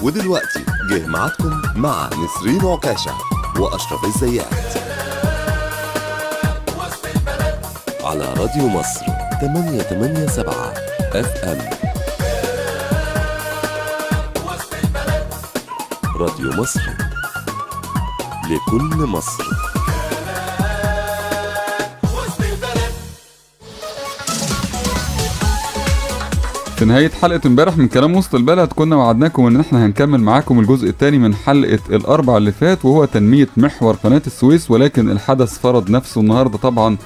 ودلوقتي جه معاكم مع نسرين عكاشة وأشرف الزيات على راديو مصر 887 FM. راديو مصر لكل مصر. في نهاية حلقة امبارح من كلام وسط البلد كنا وعدناكم ان احنا هنكمل معاكم الجزء الثاني من حلقة الاربع اللي فات، وهو تنمية محور قناة السويس، ولكن الحدث فرض نفسه النهاردة طبعا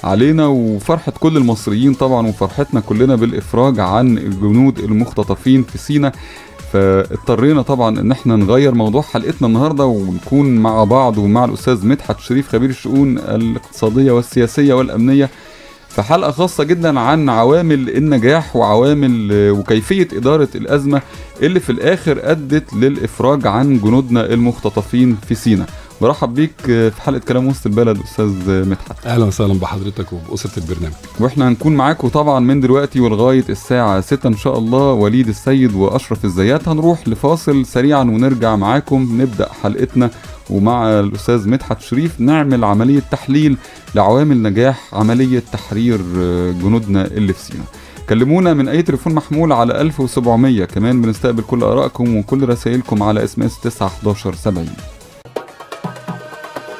علينا، وفرحة كل المصريين طبعا وفرحتنا كلنا بالافراج عن الجنود المختطفين في سيناء. فاضطرينا طبعا ان احنا نغير موضوع حلقتنا النهاردة ونكون مع بعض ومع الاستاذ مدحت شريف خبير الشؤون الاقتصادية والسياسية والامنية في حلقة خاصة جدا عن عوامل النجاح وعوامل وكيفية إدارة الأزمة اللي في الآخر أدت للإفراج عن جنودنا المختطفين في سيناء. برحب بيك في حلقة كلام وسط البلد أستاذ مدحت. أهلا وسهلا بحضرتك وبأسرة البرنامج. وإحنا هنكون معاكم طبعا من دلوقتي ولغاية الساعة 6 إن شاء الله. وليد السيد وأشرف الزيات. هنروح لفاصل سريعا ونرجع معاكم نبدأ حلقتنا ومع الأستاذ مدحت شريف نعمل عملية تحليل لعوامل نجاح عملية تحرير جنودنا اللي في سيناء. كلمونا من أي تليفون محمول على 1700. كمان بنستقبل كل آرائكم وكل رسائلكم على SMS 91170.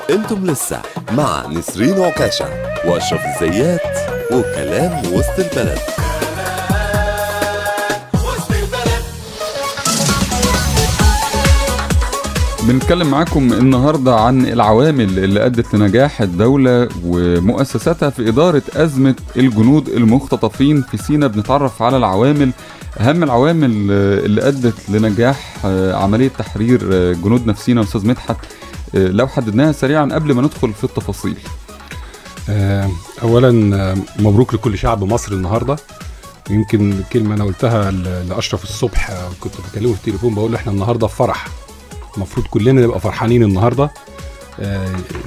انتم لسه مع نسرين عكاشة وأشرف الزيات وكلام وسط البلد. بنتكلم معاكم النهاردة عن العوامل اللي أدت لنجاح الدولة ومؤسساتها في إدارة أزمة الجنود المختطفين في سيناء. بنتعرف على العوامل، أهم العوامل اللي أدت لنجاح عملية تحرير جنودنا في سيناء. أستاذ مدحت لو حددناها سريعا قبل ما ندخل في التفاصيل. أولا مبروك لكل شعب مصر النهاردة. يمكن كلمة أنا قلتها لأشرف الصبح، كنت بكلمه في التليفون بقول له إحنا النهاردة في فرح، المفروض كلنا نبقى فرحانين النهاردة.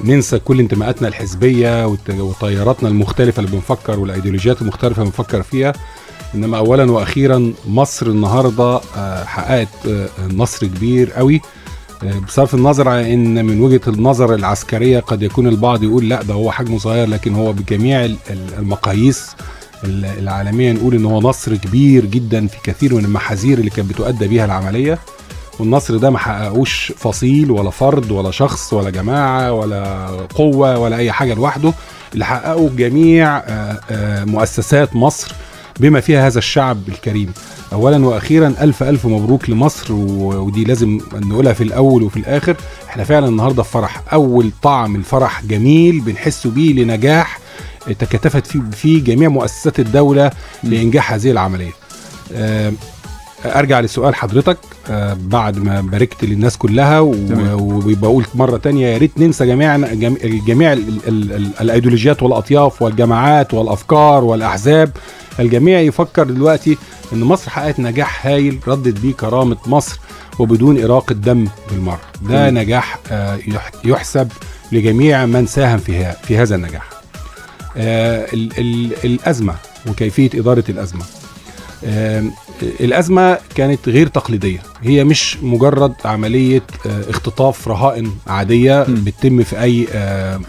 ننسى كل انتماءاتنا الحزبية وطياراتنا المختلفة اللي بنفكر والأيديولوجيات المختلفة اللي بنفكر فيها، إنما أولا وأخيرا مصر النهاردة حققت نصر كبير قوي، بصرف النظر عن إن من وجهة النظر العسكرية قد يكون البعض يقول لا ده هو حجمه صغير، لكن هو بجميع المقاييس العالمية نقول إن هو نصر كبير جدا في كثير من المحاذير اللي كانت بتؤدى بيها العملية. والنصر ده ما حققوش فصيل ولا فرد ولا شخص ولا جماعة ولا قوة ولا أي حاجة لوحده، اللي حققوا جميع مؤسسات مصر بما فيها هذا الشعب الكريم. أولا وأخيرا ألف مبروك لمصر، ودي لازم نقولها في الأول وفي الآخر. احنا فعلا النهاردة في فرح، أول طعم الفرح جميل بنحس بيه لنجاح تكاتفت فيه جميع مؤسسات الدولة لإنجاح هذه العملية. ارجع لسؤال حضرتك بعد ما باركت للناس كلها وبقول مرة تانية يا ريت ننسى جميع الايديولوجيات والاطياف والجماعات والافكار والاحزاب. الجميع يفكر دلوقتي ان مصر حققت نجاح هايل ردت بيه كرامة مصر وبدون إراقة دم بالمرة. ده نجاح يحسب لجميع من ساهم في هذا النجاح. الأزمة وكيفية إدارة الأزمة. الأزمة كانت غير تقليدية، هي مش مجرد عملية اختطاف رهائن عادية بتتم في أي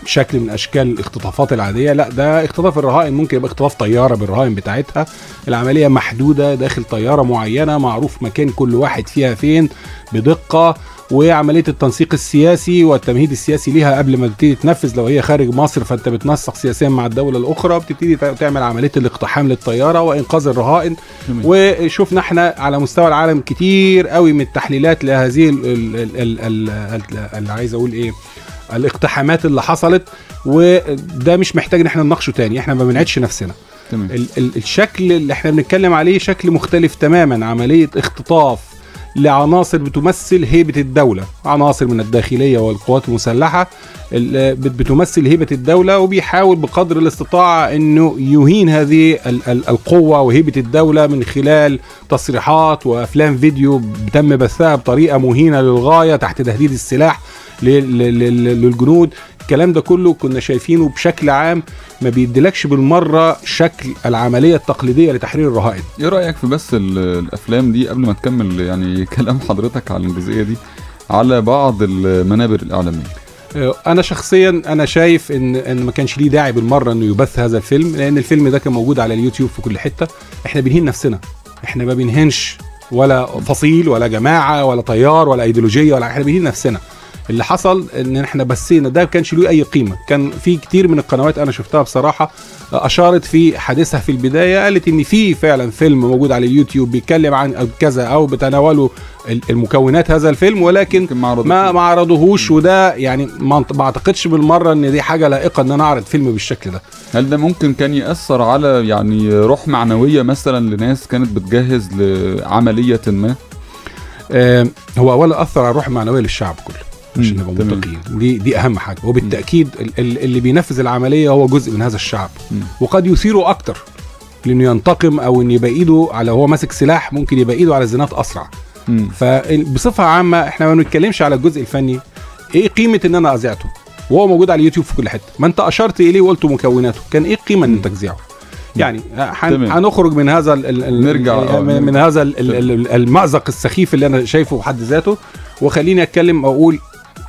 شكل من أشكال الاختطافات العادية. لا، ده اختطاف الرهائن ممكن يبقى اختطاف طيارة بالرهائن بتاعتها. العملية محدودة داخل طيارة معينة، معروف مكان كل واحد فيها فين بدقة، وعملية التنسيق السياسي والتمهيد السياسي ليها قبل ما تبتدي تنفذ. لو هي خارج مصر فانت بتنسق سياسيا مع الدولة الأخرى، بتبتدي تعمل عملية الاقتحام للطيارة وإنقاذ الرهائن. وشوفنا احنا على مستوى العالم كتير قوي من التحليلات لهذه اللي عايز أقول إيه الاقتحامات اللي حصلت، وده مش محتاج ان احنا نناقشه تاني، احنا ما بنعيدش نفسنا. الشكل اللي احنا بنتكلم عليه شكل مختلف تماما، عملية اختطاف لعناصر بتمثل هيبة الدولة، عناصر من الداخلية والقوات المسلحة بتمثل هيبة الدولة، وبيحاول بقدر الاستطاعة انه يهين هذه القوة وهيبة الدولة من خلال تصريحات وافلام فيديو بتم بثها بطريقة مهينة للغاية تحت تهديد السلاح للجنود. الكلام ده كله كنا شايفينه بشكل عام ما بيديلكش بالمره شكل العمليه التقليديه لتحرير الرهائن. ايه رايك في بس الافلام دي قبل ما تكمل يعني كلام حضرتك على الجزئيه دي على بعض المنابر الاعلاميه؟ انا شخصيا انا شايف ان ما كانش ليه داعي بالمره انه يبث هذا الفيلم، لان الفيلم ده كان موجود على اليوتيوب في كل حته. احنا بنهين نفسنا، احنا ما بنهنش ولا فصيل ولا جماعه ولا طيار ولا ايديولوجيه ولا، احنا بنهين نفسنا. اللي حصل ان احنا بسينا ده ما كانش له اي قيمه. كان في كتير من القنوات انا شفتها بصراحه اشارت في حديثها في البدايه، قالت ان في فعلا فيلم موجود على اليوتيوب بيتكلم عن كذا او بتناولوا المكونات هذا الفيلم، ولكن ما عرضوهوش. وده يعني ما اعتقدش بالمره ان دي حاجه لائقه ان انا اعرض فيلم بالشكل ده. هل ده ممكن كان ياثر على يعني روح معنويه مثلا لناس كانت بتجهز لعمليه ما؟ هو اولا اثر على الروح المعنويه للشعب كله عشان نبقى متفقين. دي اهم حاجه. وبالتاكيد اللي بينفذ العمليه هو جزء من هذا الشعب، وقد يثيره اكتر لانه ينتقم او ان يبقى ايده على، هو ماسك سلاح ممكن يبقى ايده على الزنات اسرع. فبصفه عامه احنا ما بنتكلمش على الجزء الفني. ايه قيمه ان انا اذيعته وهو موجود على اليوتيوب في كل حته؟ ما انت اشرت اليه وقلت مكوناته، كان ايه القيمه ان انت تذيعه؟ يعني هنخرج من هذا نرجع من هذا المأزق السخيف اللي انا شايفه بحد ذاته، وخليني اتكلم اقول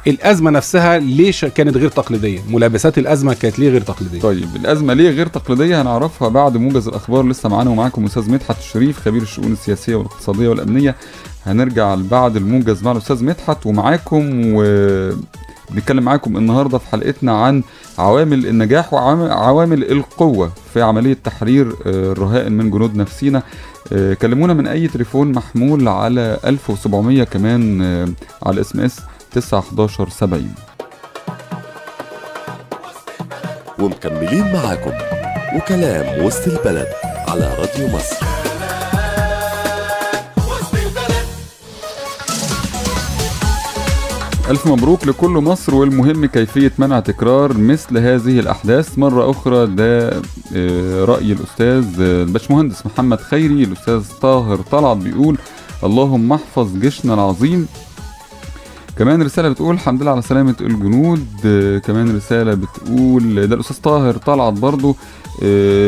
الازمه نفسها ليش كانت غير تقليديه. ملابسات الازمه كانت ليه غير تقليديه؟ طيب الازمه ليه غير تقليديه هنعرفها بعد موجز الاخبار. لسه معانا ومعاكم استاذ مدحت الشريف خبير الشؤون السياسيه والاقتصاديه والامنيه. هنرجع بعد الموجز مع الاستاذ مدحت ومعاكم، ونتكلم معاكم النهارده في حلقتنا عن عوامل النجاح وعوامل القوه في عمليه تحرير الرهائن من جنودنا في سيناء. كلمونا من اي تليفون محمول على 1700 كمان على SMS 91170. ومكملين معاكم وكلام وسط البلد على راديو مصر. ألف مبروك لكل مصر، والمهم كيفية منع تكرار مثل هذه الأحداث مرة أخرى. ده رأي الأستاذ الباشمهندس محمد خيري. الأستاذ طاهر طلعت بيقول اللهم احفظ جيشنا العظيم. كمان رسالة بتقول الحمد لله على سلامة الجنود. كمان رسالة بتقول ده الأستاذ طاهر طلعت برضو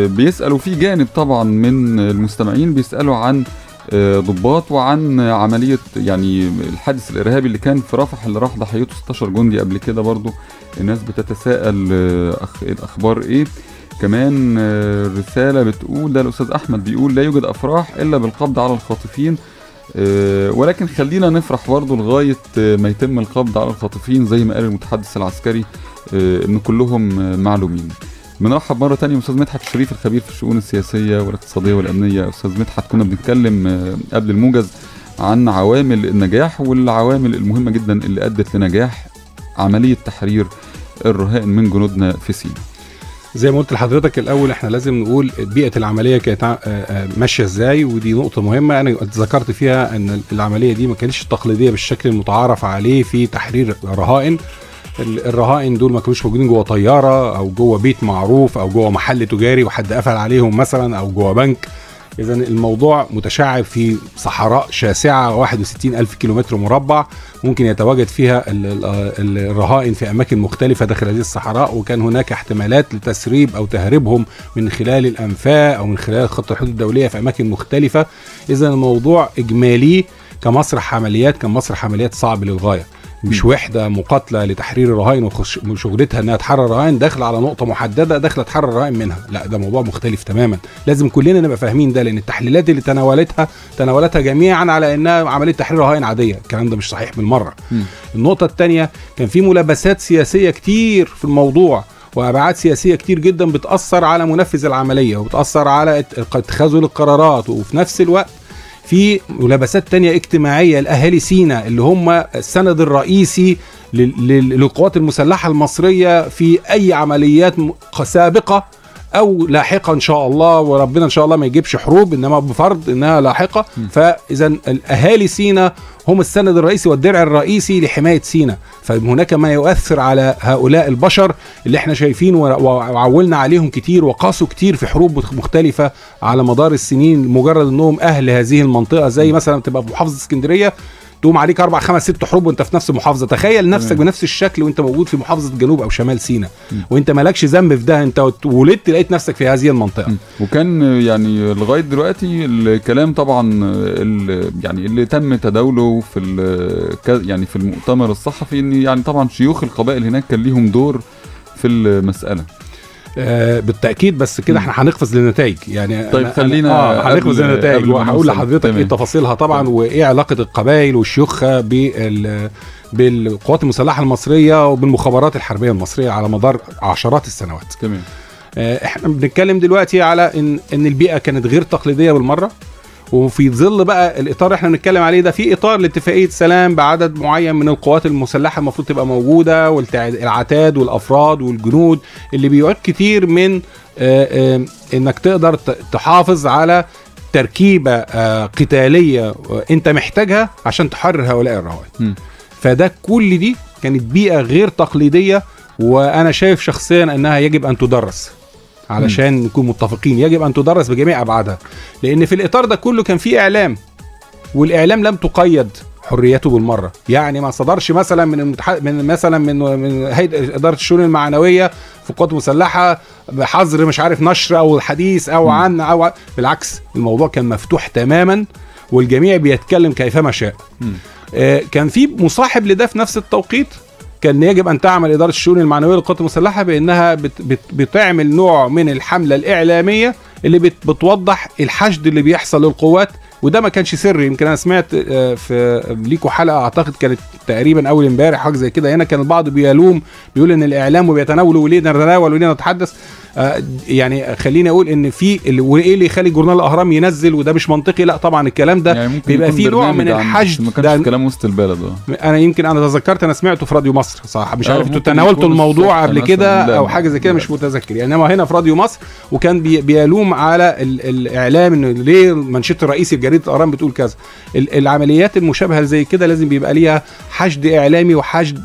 بيسألوا في جانب طبعا من المستمعين بيسألوا عن ضباط وعن عملية يعني الحادث الإرهابي اللي كان في رفح اللي راح ضحيته 16 جندي قبل كده. برضو الناس بتتساءل الأخبار إيه. كمان رسالة بتقول ده الأستاذ أحمد بيقول لا يوجد أفراح إلا بالقبض على الخاطفين، ولكن خلينا نفرح برضو لغاية ما يتم القبض على الخاطفين زي ما قال المتحدث العسكري إن كلهم معلومين. بنرحب مرة تانية أستاذ مدحت الشريف الخبير في الشؤون السياسية والاقتصادية والأمنية. أستاذ مدحت كنا بنتكلم قبل الموجز عن عوامل النجاح والعوامل المهمة جدا اللي أدت لنجاح عملية تحرير الرهائن من جنودنا في سيناء. زي ما قلت لحضرتك الأول احنا لازم نقول بيئة العملية كانت ماشية ازاي، ودي نقطة مهمة. أنا ذكرت فيها أن العملية دي ما كانتش تقليدية بالشكل المتعارف عليه في تحرير رهائن. الرهائن دول ما كانوش موجودين جوه طياره او جوه بيت معروف او جوه محل تجاري وحد قفل عليهم مثلا او جوه بنك. اذا الموضوع متشعب في صحراء شاسعه 61,000 كيلومتر مربع ممكن يتواجد فيها الرهائن في اماكن مختلفه داخل هذه الصحراء، وكان هناك احتمالات لتسريب او تهريبهم من خلال الانفاق او من خلال خط الحدود الدوليه في اماكن مختلفه. اذا الموضوع اجمالي كمسرح عمليات كان مسرح عمليات صعب للغايه، مش وحده مقاتله لتحرير الرهائن وشغلتها انها تحرر الرهائن داخله على نقطه محدده داخله تحرر الرهائن منها. لا، ده موضوع مختلف تماما. لازم كلنا نبقى فاهمين ده، لان التحليلات اللي تناولتها جميعا على انها عمليه تحرير رهائن عاديه. الكلام ده مش صحيح بالمره. النقطه الثانيه كان في ملابسات سياسيه كتير في الموضوع وابعاد سياسيه كتير جدا بتاثر على منفذ العمليه وبتاثر على اتخاذ القرارات، وفي نفس الوقت في ملابسات تانية اجتماعية لأهالي سيناء اللي هم السند الرئيسي للقوات المسلحة المصرية في أي عمليات سابقة أو لاحقة إن شاء الله، وربنا إن شاء الله ما يجيبش حروب إنما بفرض إنها لاحقة. فإذا الأهالي سيناء هم السند الرئيسي والدرع الرئيسي لحماية سيناء. فهناك ما يؤثر على هؤلاء البشر اللي احنا شايفين وعولنا عليهم كتير وقاسوا كتير في حروب مختلفة على مدار السنين، مجرد انهم اهل هذه المنطقة. زي مثلا تبقى في محافظة اسكندرية تقوم عليك 4 5 6 حروب وانت في نفس المحافظه. تخيل نفسك بنفس الشكل وانت موجود في محافظه جنوب او شمال سيناء، وانت مالكش ذنب في ده، انت ولدت لقيت نفسك في هذه المنطقه. وكان يعني لغايه دلوقتي الكلام طبعا يعني اللي تم تداوله في يعني في المؤتمر الصحفي ان يعني طبعا شيوخ القبائل هناك كان ليهم دور في المساله. بالتأكيد، بس كده احنا هنقفز للنتائج يعني. طيب خلينا هنقفز للنتائج وهقول لحضرتك ايه تفاصيلها طبعا، وايه علاقة القبائل والشيوخة بالقوات المسلحة المصرية وبالمخابرات الحربية المصرية على مدار عشرات السنوات. تمام. احنا بنتكلم دلوقتي على ان البيئة كانت غير تقليدية بالمرة، وفي ظل بقى الاطار اللي احنا بنتكلم عليه ده في اطار لاتفاقيه سلام بعدد معين من القوات المسلحه المفروض تبقى موجوده، والعتاد والافراد والجنود اللي بيعد كتير من انك تقدر تحافظ على تركيبه قتاليه انت محتاجها عشان تحرر هؤلاء الروائد. فده كل دي كانت بيئه غير تقليديه، وانا شايف شخصيا انها يجب ان تدرس علشان نكون متفقين، يجب ان تدرس بجميع ابعادها، لان في الاطار ده كله كان في اعلام، والاعلام لم تقيد حريته بالمره. يعني ما صدرش مثلا من هيئه اداره الشؤون المعنويه في القوات المسلحه بحظر مش عارف نشر او الحديث او عن او بالعكس، الموضوع كان مفتوح تماما والجميع بيتكلم كيفما شاء. كان في مصاحب لده في نفس التوقيت، كان يجب أن تعمل إدارة الشؤون المعنوية للقوات المسلحة بأنها بتعمل نوع من الحملة الإعلامية اللي بتوضح الحشد اللي بيحصل للقوات، وده ما كانش سري. يمكن أنا سمعت في ليكوا حلقة أعتقد كانت تقريبا أول امبارح حاجة زي كده، هنا كان البعض بيقول إن الإعلام بيتناول وليه نتناول وليه نتحدث. يعني خليني اقول ان في وايه اللي يخلي جورنال الاهرام ينزل وده مش منطقي، لا طبعا الكلام ده يعني بيبقى فيه نوع من الحشد. ما كانش كلام وسط البلد. انا تذكرت انا سمعته في راديو مصر صح، مش عارف انتوا تناولتوا الموضوع قبل كده او حاجه زي كده، مش متذكر يعني. انما هنا في راديو مصر وكان بيلوم على الاعلام انه ليه منشط الرئيسي بجريده الاهرام بتقول كذا. العمليات المشابهه زي كده لازم بيبقى ليها حشد اعلامي، وحشد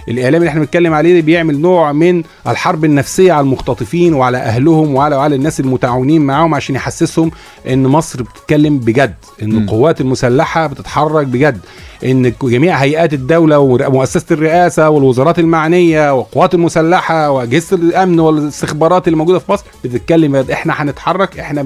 الاعلام اللي احنا بنتكلم عليه بيعمل نوع من الحرب النفسيه على المختطفين وعلى اهلهم وعلى الناس المتعاونين معاهم، عشان يحسسهم ان مصر بتتكلم بجد، ان القوات المسلحه بتتحرك بجد، ان جميع هيئات الدوله ومؤسسه الرئاسه والوزارات المعنيه والقوات المسلحه واجهزه الامن والاستخبارات اللي موجوده في مصر بتتكلم بجد. احنا هنتحرك، احنا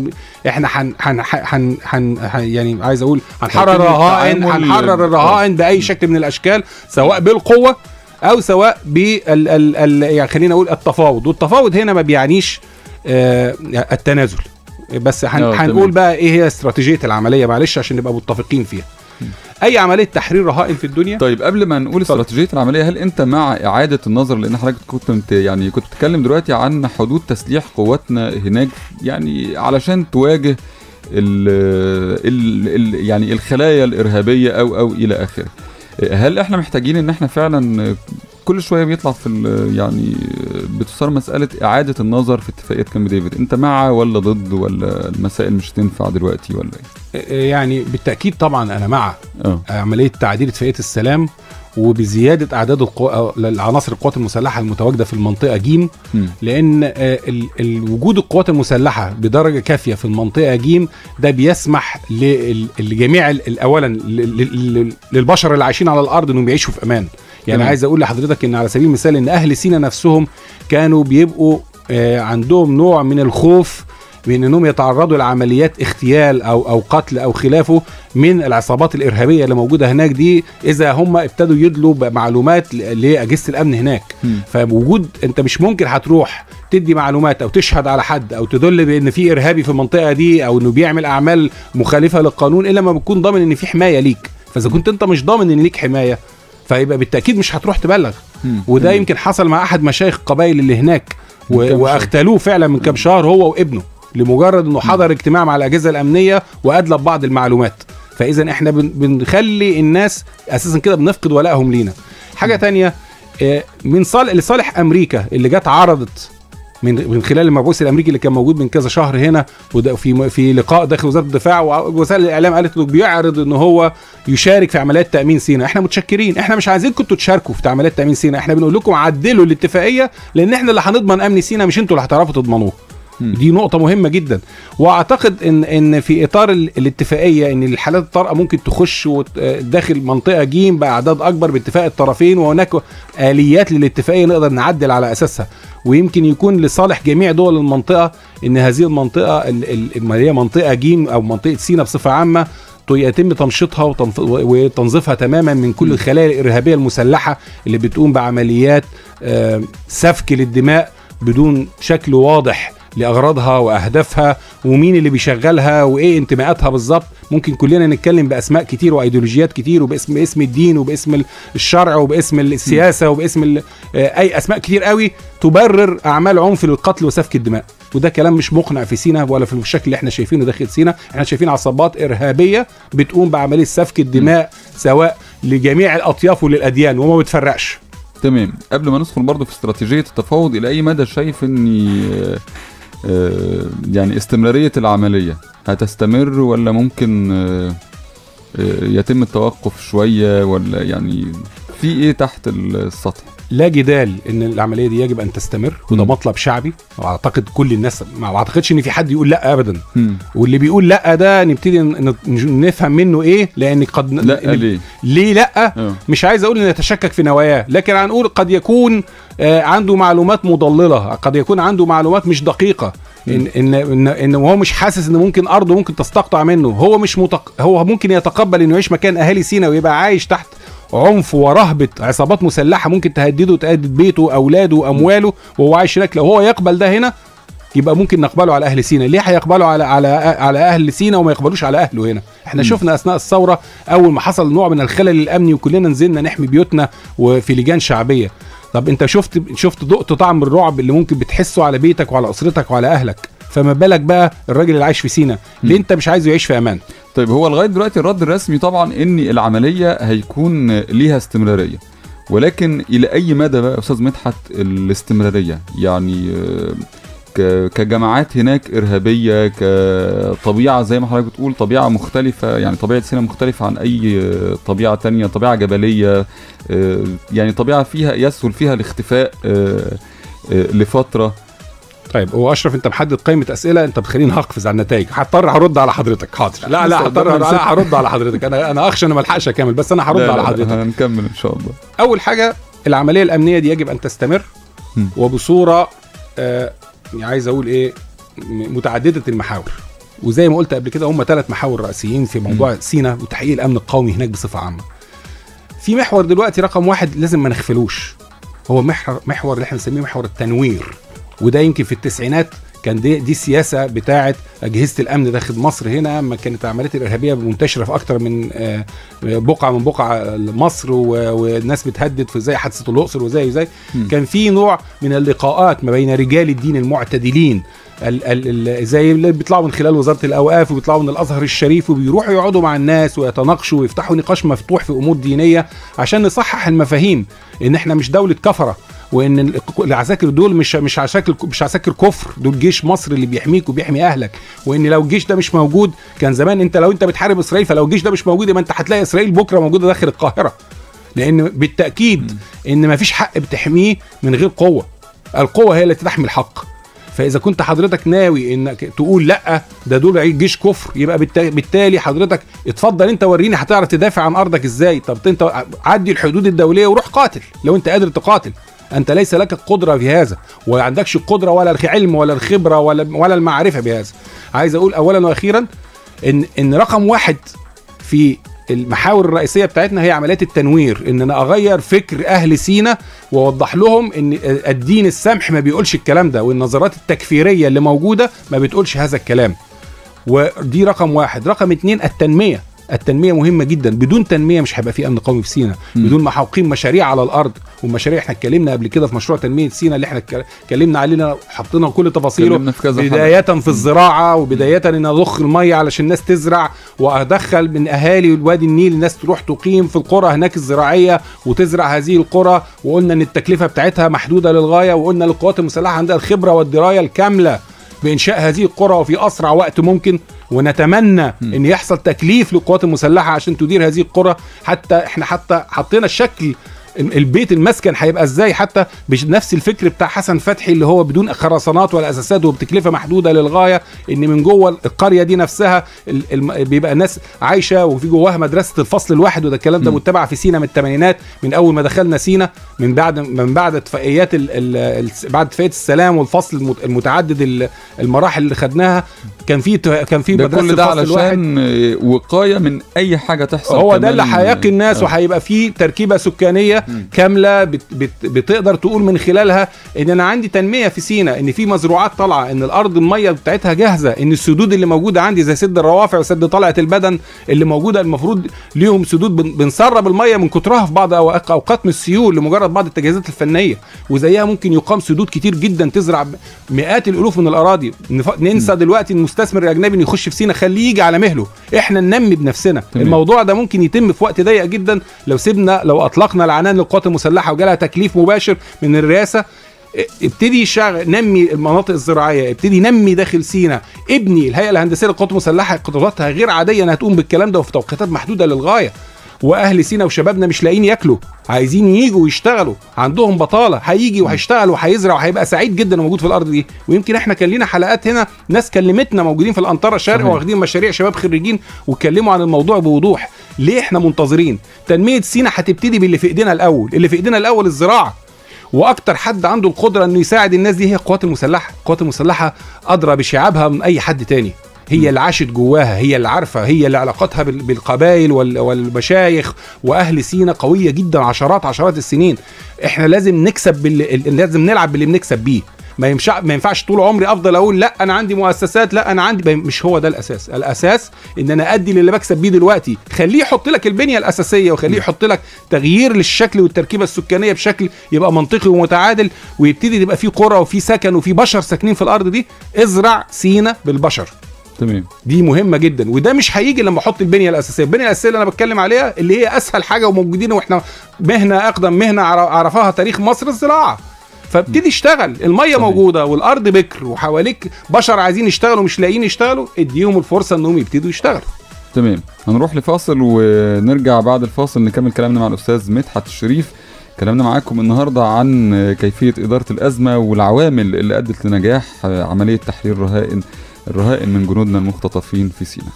يعني عايز اقول هنحرر الرهائن باي شكل من الاشكال، سواء بالقوه او سواء يعني خلينا اقول التفاوض. والتفاوض هنا ما بيعنيش التنازل بس. هنقول بقى ايه هي استراتيجية العملية، معلش عشان نبقى متفقين فيها. اي عملية تحرير رهائن في الدنيا. طيب قبل ما نقول استراتيجية العملية، هل انت مع اعادة النظر، لان حضرتك كنت بتتكلم دلوقتي عن حدود تسليح قواتنا هناك يعني علشان تواجه يعني الخلايا الارهابية او الى اخره. هل احنا محتاجين ان احنا فعلا كل شويه بيطلع في يعني بتصير مساله اعاده النظر في اتفاقيه كامب ديفيد؟ انت مع ولا ضد، ولا المسائل مش تنفع دلوقتي ولا ايه؟ يعني بالتاكيد طبعا انا مع عمليه تعديل اتفاقيه السلام وبزياده اعداد العناصر القوات المسلحه المتواجده في المنطقه جيم، لان وجود القوات المسلحه بدرجه كافيه في المنطقه جيم ده بيسمح لجميع اولا للبشر اللي عايشين على الارض انهم يعيشوا في امان. يعني عايز اقول لحضرتك ان على سبيل المثال ان اهل سيناء نفسهم كانوا بيبقوا عندهم نوع من الخوف من انهم يتعرضوا لعمليات اغتيال او قتل او خلافه من العصابات الارهابيه اللي موجوده هناك دي، اذا هم ابتدوا يدلوا معلومات لاجهزه الامن هناك. فوجود انت مش ممكن هتروح تدي معلومات او تشهد على حد او تدل بان في ارهابي في المنطقه دي او انه بيعمل اعمال مخالفه للقانون الا ما بتكون ضامن ان في حمايه ليك. فاذا كنت انت مش ضامن ان ليك حمايه فيبقى بالتاكيد مش هتروح تبلغ. وده يمكن حصل مع احد مشايخ القبائل اللي هناك واغتالوه فعلا من كام شهر هو وابنه لمجرد انه حضر اجتماع مع الاجهزه الامنيه وادلى بعض المعلومات. فاذا احنا بنخلي الناس اساسا كده بنفقد ولائهم لينا. حاجه تانية من لصالح امريكا اللي جت عرضت من خلال المبعوث الامريكي اللي كان موجود من كذا شهر هنا في لقاء داخل وزاره الدفاع، ووسائل الاعلام قالت له بيعرض ان هو يشارك في عمليات تامين سيناء. احنا متشكرين، احنا مش عايزينكم تشاركوا في عمليات تامين سيناء، احنا بنقول لكم عدلوا الاتفاقيه لان احنا اللي هنضمن امن سيناء مش انتوا اللي هتعرفوا تضمنوه. دي نقطة مهمة جدا. واعتقد ان في اطار الاتفاقية ان الحالات الطارئة ممكن تخش داخل منطقة جيم باعداد اكبر باتفاق الطرفين، وهناك اليات للاتفاقية نقدر نعدل على اساسها، ويمكن يكون لصالح جميع دول المنطقة ان هذه المنطقة اللي هي منطقة جيم او منطقة سيناء بصفة عامة يتم تنشيطها وتنظيفها تماما من كل الخلايا الإرهابية المسلحة اللي بتقوم بعمليات سفك للدماء بدون شكل واضح لأغراضها وأهدافها ومين اللي بيشغلها وإيه انتماءاتها بالظبط. ممكن كلنا نتكلم بأسماء كتير وأيديولوجيات كتير وباسم الدين وباسم الشرع وباسم السياسة وباسم أي أسماء كتير قوي تبرر أعمال عنف للقتل وسفك الدماء، وده كلام مش مقنع في سيناء ولا في الشكل اللي احنا شايفينه داخل سيناء. احنا شايفين عصابات إرهابية بتقوم بعملية سفك الدماء سواء لجميع الأطياف وللأديان وما بتفرقش. تمام. قبل ما ندخل برضو في استراتيجية التفاوض، إلى أي مدى شايف أن يعني استمرارية العملية هتستمر ولا ممكن يتم التوقف شوية، ولا يعني في إيه تحت السطح؟ لا جدال ان العمليه دي يجب ان تستمر، وده مطلب شعبي، واعتقد كل الناس ما اعتقدش ان في حد يقول لا ابدا. واللي بيقول لا ده نبتدي نفهم منه ايه، لان قد لا ليه لا مش عايز اقول ان يتشكك في نواياه، لكن هنقول قد يكون عنده معلومات مضلله، قد يكون عنده معلومات مش دقيقه، ان هو مش حاسس ان ممكن ارضه ممكن تستقطع منه، هو مش هو ممكن يتقبل انه يعيش مكان اهالي سيناء ويبقى عايش تحت عنف ورهبة عصابات مسلحة ممكن تهدده وتهدد بيته أولاده أمواله وهو عايش هناك. لو هو يقبل ده هنا يبقى ممكن نقبله على أهل سيناء. ليه هيقبلوا على أهل سيناء وما يقبلوش على أهله هنا؟ احنا شفنا أثناء الثورة أول ما حصل نوع من الخلل الأمني وكلنا نزلنا نحمي بيوتنا وفي لجان شعبية. طب انت شفت دقت طعم الرعب اللي ممكن بتحسه على بيتك وعلى أسرتك وعلى أهلك، فما بالك بقى الراجل اللي عايش في سيناء ليه انت مش عايزه يعيش في أمان؟ طيب هو لغاية دلوقتي الرد الرسمي طبعا ان العملية هيكون ليها استمرارية، ولكن الى اي مدى بقى استاذ مدحت الاستمرارية؟ يعني كجماعات هناك ارهابية، كطبيعة زي ما حضرتك بتقول طبيعة مختلفة، يعني طبيعة سيناء مختلفة عن اي طبيعة تانية، طبيعة جبلية، يعني طبيعة فيها يسهل فيها الاختفاء لفترة. طيب هو اشرف انت محدد قائمه اسئله، انت بتخليني هقفز على النتائج، هضطر هرد على حضرتك. حاضر. لا هرد على حضرتك. انا اخشى ان ما الحقش اكمل، بس انا هرد على حضرتك. هنكمل ان شاء الله. اول حاجه العمليه الامنيه دي يجب ان تستمر وبصوره عايز اقول ايه متعدده المحاور، وزي ما قلت قبل كده هم 3 محاور رئيسيين في موضوع سيناء وتحقيق الامن القومي هناك بصفه عامه. في محور دلوقتي رقم 1 لازم ما نغفلوش، هو محور اللي احنا بنسميه محور التنوير، وده يمكن في التسعينات كان دي السياسه بتاعه اجهزه الامن داخل مصر هنا، ما كانت العمليات الارهابيه منتشره في اكتر من بقعه من بقعه مصر، والناس بتهدد في زي حادثه الاقصر وزي كان في نوع من اللقاءات ما بين رجال الدين المعتدلين زي اللي بيطلعوا من خلال وزاره الاوقاف وبيطلعوا من الازهر الشريف وبيروحوا يقعدوا مع الناس ويتناقشوا ويفتحوا نقاش مفتوح في امور دينيه عشان نصحح المفاهيم ان احنا مش دوله كفره، وان العساكر دول مش عساكر كفر، دول جيش مصر اللي بيحميك وبيحمي اهلك، وان لو الجيش ده مش موجود كان زمان لو انت بتحارب اسرائيل، فلو الجيش ده مش موجود يبقى انت هتلاقي اسرائيل بكره موجوده داخل القاهره، لان بالتاكيد ان مفيش حق بتحميه من غير قوه، القوه هي التي تحمي الحق. فاذا كنت حضرتك ناوي انك تقول لا ده دول جيش كفر، يبقى بالتالي حضرتك اتفضل انت وريني هتعرف تدافع عن ارضك ازاي. طب انت عدي الحدود الدوليه وروح قاتل لو انت قادر تقاتل، انت ليس لك القدره في هذا ولا عندكش القدره ولا العلم ولا الخبره ولا المعرفه بهذا. عايز اقول اولا واخيرا ان رقم 1 في المحاور الرئيسيه بتاعتنا هي عمليات التنوير، ان انا اغير فكر اهل سيناء واوضح لهم ان الدين السمح ما بيقولش الكلام ده، والنظرات التكفيريه اللي موجوده ما بتقولش هذا الكلام. ودي رقم 1. رقم 2 التنمية مهمة جدا، بدون تنمية مش هيبقى في أمن قومي في سيناء، بدون ما هنقيم مشاريع على الأرض، والمشاريع احنا اتكلمنا قبل كده في مشروع تنمية سيناء اللي احنا اتكلمنا علينا حطينا كل تفاصيله، بداية في الزراعة وبداية ان اضخ المية علشان الناس تزرع، وادخل من اهالي وادي النيل الناس تروح تقيم في القرى هناك الزراعية وتزرع هذه القرى، وقلنا ان التكلفة بتاعتها محدودة للغاية، وقلنا للقوات المسلحة عندها الخبرة والدراية الكاملة بإنشاء هذه القرى وفي أسرع وقت ممكن، ونتمنى ان يحصل تكليف للقوات المسلحه عشان تدير هذه القرى. حتى احنا حطينا الشكل البيت المسكن هيبقى ازاي، حتى بنفس الفكر بتاع حسن فتحي اللي هو بدون خرسانات ولا اساسات وبتكلفه محدوده للغايه، ان من جوه القريه دي نفسها بيبقى الناس عايشه وفي جواها مدرسه الفصل الواحد، وده الكلام ده متبع في سينا من الثمانينات، من اول ما دخلنا سينا، من بعد اتفاقيات بعد اتفاقيه السلام والفصل المتعدد المراحل اللي خدناها، كان في مدرسه كل ده علشان وقايه من اي حاجه تحصل. هو ده اللي هيقي الناس وهيبقى في تركيبه سكانيه كامله بتقدر تقول من خلالها ان انا عندي تنميه في سينا، ان في مزروعات طالعه، ان الارض الميه بتاعتها جاهزه، ان السدود اللي موجوده عندي زي سد الروافع وسد طلعه البدن اللي موجوده المفروض ليهم سدود بنسرب الميه من كترها في بعض اوقات من السيول لمجرد بعض التجهيزات الفنيه، وزيها ممكن يقام سدود كتير جدا تزرع مئات الالوف من الاراضي. ننسى دلوقتي المستثمر الاجنبي يخش في سينا، خليه يجي على مهله، احنا ننمي بنفسنا. الموضوع ده ممكن يتم في وقت ضيق جدا لو اطلقنا العنان للقوات المسلحه وجالها تكليف مباشر من الرئاسه. ابتدي يشغل، نمي المناطق الزراعيه، ابتدي نمي داخل سينا، ابني الهيئه الهندسيه للقوات المسلحه قدراتها غير عاديه انها تقوم بالكلام ده وفي توقيتات محدوده للغايه. واهل سينا وشبابنا مش لاقيين ياكلوا، عايزين ييجوا ويشتغلوا، عندهم بطاله، هيجي وهيشتغل وهيزرع وهيبقى سعيد جدا موجود في الارض دي. ويمكن احنا كان لينا حلقات هنا، ناس كلمتنا موجودين في الانطره الشرقي واخدين مشاريع شباب خريجين واتكلموا عن الموضوع بوضوح. ليه احنا منتظرين؟ تنميه سينا هتبتدي باللي في ايدينا الاول، اللي في ايدينا الاول الزراعه. واكتر حد عنده القدره انه يساعد الناس دي هي القوات المسلحه. القوات المسلحه ادرى بشعابها من اي حد تاني، هي اللي عاشت جواها، هي اللي عارفه، هي اللي علاقاتها بالقبائل والمشايخ واهل سينا قويه جدا عشرات السنين. احنا لازم نكسب لازم نلعب باللي بنكسب بيه. ما ينفعش طول عمري افضل اقول لا انا عندي مؤسسات، لا انا عندي، مش هو ده الاساس. الاساس ان انا ادي للي بكسب بيه دلوقتي، خليه يحط لك البنيه الاساسيه وخليه يحط لك تغيير للشكل والتركيبه السكانيه بشكل يبقى منطقي ومتعادل، ويبتدي يبقى في قرى وفي سكن وفي بشر ساكنين في الارض دي. ازرع سينا بالبشر. تمام، دي مهمه جدا، وده مش هيجي لما احط البنيه الاساسيه. البنيه الاساسيه اللي انا بتكلم عليها اللي هي اسهل حاجه وموجودين، واحنا مهنه اقدم مهنه عرفها تاريخ مصر الزراعه. فابتدي اشتغل، الميه صحيح. موجوده والارض بكر وحواليك بشر عايزين يشتغلوا مش لاقيين يشتغلوا، اديهم الفرصه انهم يبتدوا يشتغلوا. تمام، هنروح لفاصل ونرجع بعد الفاصل نكمل كلامنا مع الاستاذ مدحت الشريف. كلامنا معاكم النهارده عن كيفيه اداره الازمه والعوامل اللي ادت لنجاح عمليه تحرير الرهائن من جنودنا المختطفين في سيناء.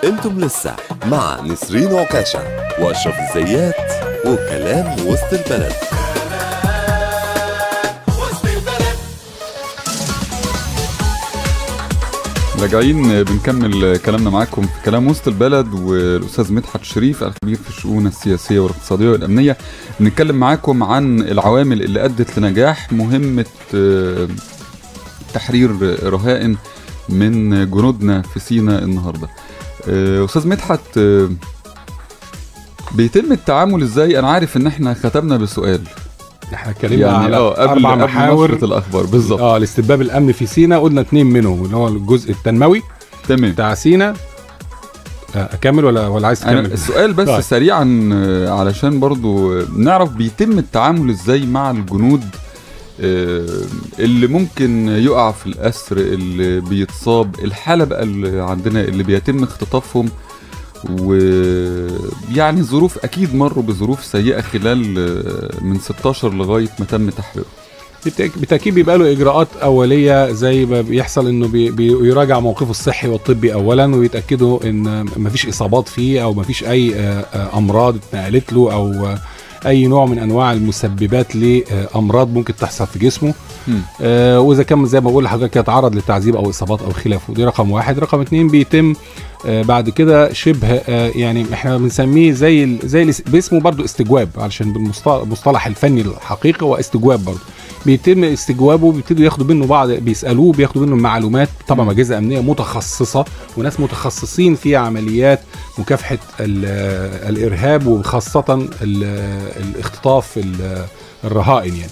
انتم لسه مع نسرين عكاشة واشرف الزيات وكلام وسط البلد. راجعين بنكمل كلامنا معاكم في كلام وسط البلد، والاستاذ مدحت الشريف الخبير في الشؤون السياسيه والاقتصاديه والامنيه. بنتكلم معاكم عن العوامل اللي ادت لنجاح مهمه تحرير رهائن من جنودنا في سيناء النهارده. استاذ مدحت، بيتم التعامل ازاي؟ انا عارف ان احنا ختمنا بسؤال، احنا اتكلمنا يعني على اربع محاور الاخبار بالظبط. الاستتباب الامني في سيناء قلنا 2 منهم، اللي هو الجزء التنموي تمام بتاع سيناء. اكمل ولا عايز تكمل؟ السؤال بس طيب. سريعا علشان برضو نعرف بيتم التعامل ازاي مع الجنود اللي ممكن يقع في الأسر، اللي بيتصاب، الحالة بقى اللي عندنا اللي بيتم اختطافهم، ويعني ظروف أكيد مروا بظروف سيئة خلال من 16 لغاية ما تم تحريره. بالتأكيد بيبقى له إجراءات أولية، زي ما بيحصل إنه بيراجع موقفه الصحي والطبي أولا، ويتأكدوا إن مفيش إصابات فيه أو مفيش أي أمراض اتنقلت له أو اي نوع من انواع المسببات لامراض ممكن تحصل في جسمه. واذا كان زي ما بقول لحضرتك يتعرض للتعذيب او اصابات او خلافه. دي رقم 1. رقم 2 بيتم بعد كده شبه يعني احنا بنسميه زي باسمه برضو استجواب، علشان بالمصطلح الفني الحقيقي هو استجواب برضو. بيتم استجوابه، بيبتدوا ياخدوا منه بيسالوه، بياخدوا منه معلومات، طبعا اجهزه امنيه متخصصه وناس متخصصين في عمليات مكافحه الارهاب، وخاصه الاختطاف الرهائن يعني.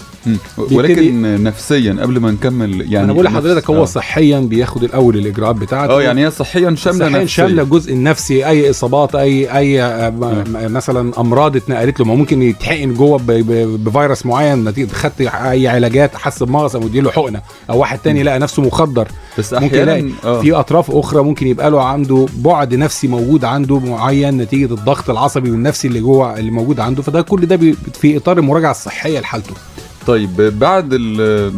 ولكن نفسيا قبل ما نكمل يعني انا بقول لحضرتك هو صحيا بياخد الاول الاجراءات بتاعته. يعني هي صحيا شامله شامله الجزء النفسي، اي اصابات اي مثلا امراض اتنقلت له، ما ممكن يتحقن جوه بفيروس معين نتيجه خدت اي علاجات، حس بمغص او له حقنه، او واحد تاني لقى نفسه مخدر. بس ممكن يلاقي في اطراف اخرى ممكن يبقى له عنده بعد نفسي موجود عنده معين نتيجه الضغط العصبي والنفسي اللي جوه اللي موجود عنده، فده كل ده في اطار المراجعه الصحيه لحالته. طيب بعد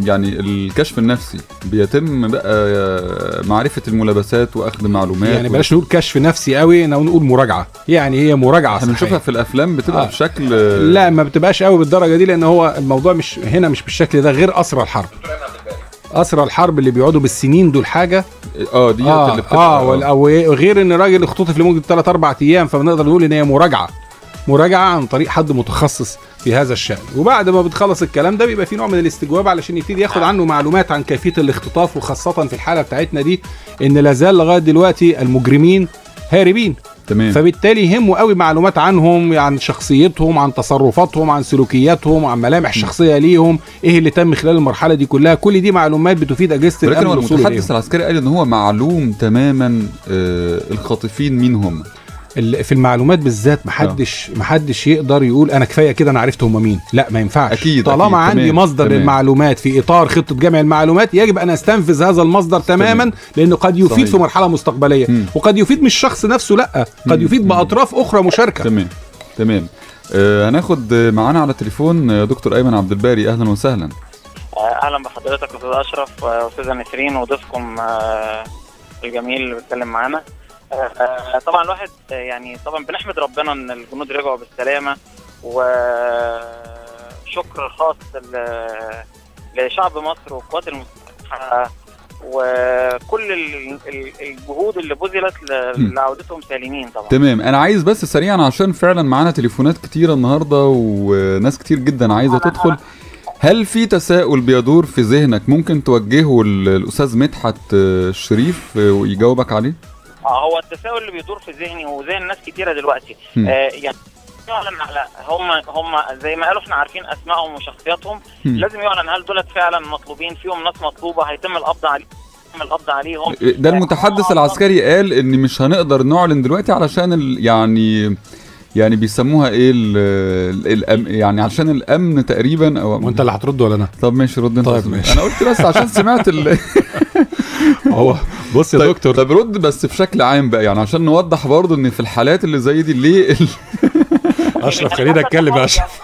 يعني الكشف النفسي بيتم بقى معرفة الملابسات واخذ معلومات، يعني بلاش نقول كشف نفسي قوي، نقول مراجعة، يعني هي مراجعة صحية. بنشوفها في الافلام بتبقى بشكل لا ما بتبقاش قوي بالدرجة دي، لان هو الموضوع مش هنا مش بالشكل ده، غير اسرى الحرب. اسرى الحرب اللي بيقعدوا بالسنين دول حاجة دي اللي بتبقى وغير ان الراجل اختطف لمدة 3-4 ايام، فبنقدر نقول ان هي مراجعة عن طريق حد متخصص في هذا الشأن. وبعد ما بتخلص الكلام ده بيبقى في نوع من الاستجواب علشان يبتدي ياخد عنه معلومات عن كيفية الاختطاف، وخاصة في الحالة بتاعتنا دي ان لازال لغاية دلوقتي المجرمين هاربين. تمام. فبالتالي يهمه قوي معلومات عنهم، عن شخصيتهم، عن تصرفاتهم، عن سلوكياتهم، عن ملامح شخصية ليهم، ايه اللي تم خلال المرحلة دي كلها. كل دي معلومات بتفيد أجهزة الأمن. ولكن المتحدث العسكري قال ان هو معلوم تماما الخاطفين مين هم. في المعلومات بالذات محدش يقدر يقول انا كفايه كده انا عرفت هم مين. لا ما ينفعش. أكيد طالما أكيد. عندي مصدر للمعلومات في اطار خطه جمع المعلومات، يجب ان استنفذ هذا المصدر تماما. لانه قد يفيد صحيح. في مرحله مستقبليه. وقد يفيد مش الشخص نفسه، لا قد يفيد باطراف اخرى مشاركه. تمام. هناخد معانا على التليفون دكتور ايمن عبد الباري. اهلا وسهلا. اهلا بحضرتك استاذ اشرف واستاذه نسرين وضيفكم الجميل اللي بيتكلم معانا. طبعا الواحد يعني طبعا بنحمد ربنا ان الجنود رجعوا بالسلامه، وشكر خاص لشعب مصر والقوات المسلحه وكل الجهود اللي بذلت لعودتهم سالمين. طبعا تمام. انا عايز بس سريعا عشان فعلا معانا تليفونات كتيره النهارده وناس كتير جدا عايزه تدخل. هل في تساؤل بيدور في ذهنك ممكن توجهه الاستاذ مدحت الشريف ويجاوبك عليه؟ هو التساؤل اللي بيدور في ذهني وذهن ناس كتيره دلوقتي يعني يعلن على هم زي ما قالوا احنا عارفين اسمائهم وشخصياتهم، لازم يعلن هل دولت فعلا مطلوبين، فيهم ناس مطلوبه هيتم القبض عليهم. ده المتحدث العسكري قال ان مش هنقدر نعلن دلوقتي علشان يعني بيسموها ايه يعني عشان الامن تقريبا. او وانت اللي هترد ولا انا؟ طب ماشي رد انت. طيب ماشي. انا قلت بس عشان سمعت هو بص يا دكتور. طب رد بس بشكل عام بقى، يعني عشان نوضح برضه ان في الحالات اللي زي دي ليه اشرف خلينا اتكلم يا اشرف.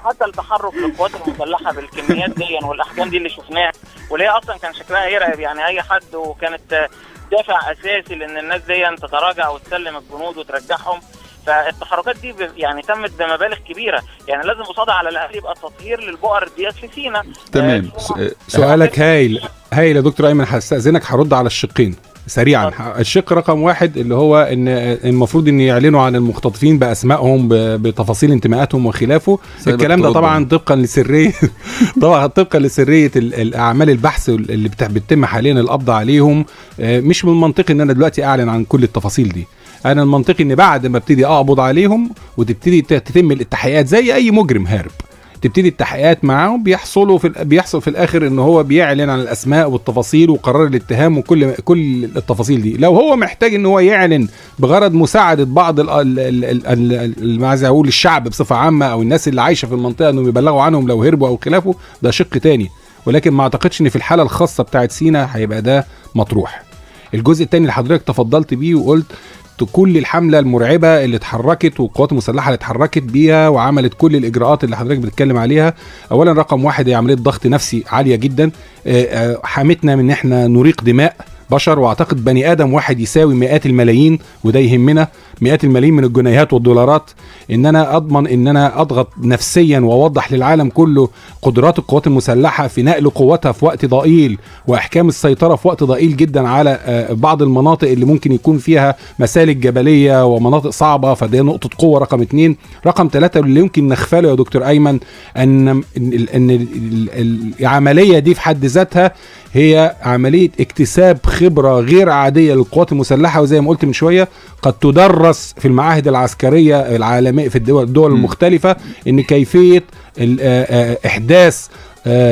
حتى التحرك للقوات المسلحه بالكميات دي والاحجام دي اللي شفناها، واللي هي اصلا كان شكلها يرعب يعني اي حد، وكانت دافع اساسي لان الناس دي تتراجع وتسلم الجنود وترجعهم. فالتحركات دي يعني تمت بمبالغ كبيره، يعني لازم قصادها على الاقل يبقى تطهير للبؤر ديات في سيناء. تمام. سؤالك هايل يا دكتور ايمن، هستاذنك هرد على الشقين سريعا. الشق رقم 1 اللي هو ان المفروض ان يعلنوا عن المختطفين باسمائهم بتفاصيل انتماءاتهم وخلافه. الكلام ده طبعا طبقا لسريه طبقا لسريه الاعمال البحث اللي بتتم حاليا القبض عليهم. مش من المنطقي ان انا دلوقتي اعلن عن كل التفاصيل دي. انا المنطقي ان بعد ما ابتدي اقبض عليهم وتبتدي تتم التحقيقات زي اي مجرم هارب، تبتدي التحقيقات معاهم، بيحصل في الاخر ان هو بيعلن عن الاسماء والتفاصيل وقرار الاتهام وكل التفاصيل دي. لو هو محتاج ان هو يعلن بغرض مساعده بعض عايز اقول الشعب بصفه عامه او الناس اللي عايشه في المنطقه انهم يبلغوا عنهم لو هربوا او خلافه، ده شق تاني. ولكن ما اعتقدش ان في الحاله الخاصه بتاعت سيناء هيبقى ده مطروح. الجزء الثاني اللي حضرتك تفضلت بيه وقلت كل الحمله المرعبه اللي اتحركت والقوات المسلحه اللي اتحركت بيها وعملت كل الاجراءات اللي حضرتك بتتكلم عليها. اولا رقم 1 هي عمليه ضغط نفسي عاليه جدا، حمتنا من ان احنا نريق دماء بشر، واعتقد بني ادم واحد يساوي مئات الملايين، وده يهمنا مئات الملايين من الجنيهات والدولارات. ان انا اضمن ان انا اضغط نفسيا واوضح للعالم كله قدرات القوات المسلحه في نقل قوتها في وقت ضئيل واحكام السيطره في وقت ضئيل جدا على بعض المناطق اللي ممكن يكون فيها مسالك جبليه ومناطق صعبه، فده نقطه قوه رقم 2. رقم 3 اللي يمكن نغفله يا دكتور ايمن ان العمليه دي في حد ذاتها هي عمليه اكتساب خبره غير عاديه للقوات المسلحه، وزي ما قلت من شويه قد تدرس في المعاهد العسكريه العالميه في الدول المختلفه، ان كيفيه احداث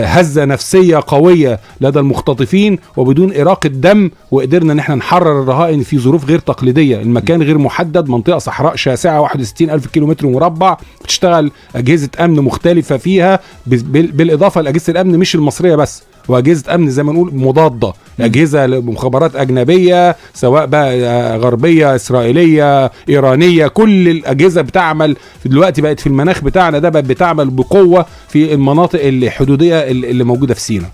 هزة نفسية قوية لدى المختطفين وبدون إراقة دم، وقدرنا ان احنا نحرر الرهائن في ظروف غير تقليدية. المكان غير محدد، منطقة صحراء شاسعة 61,000 كيلومتر مربع، بتشتغل أجهزة أمن مختلفة فيها، بالإضافة لأجهزة الأمن مش المصرية بس، واجهزه امن زي ما نقول مضاده، اجهزه مخابرات اجنبيه سواء بقى غربيه اسرائيليه ايرانيه، كل الاجهزه بتعمل دلوقتي بقت في المناخ بتاعنا ده، بقت بتعمل بقوه في المناطق الحدوديه اللي موجوده في سيناء.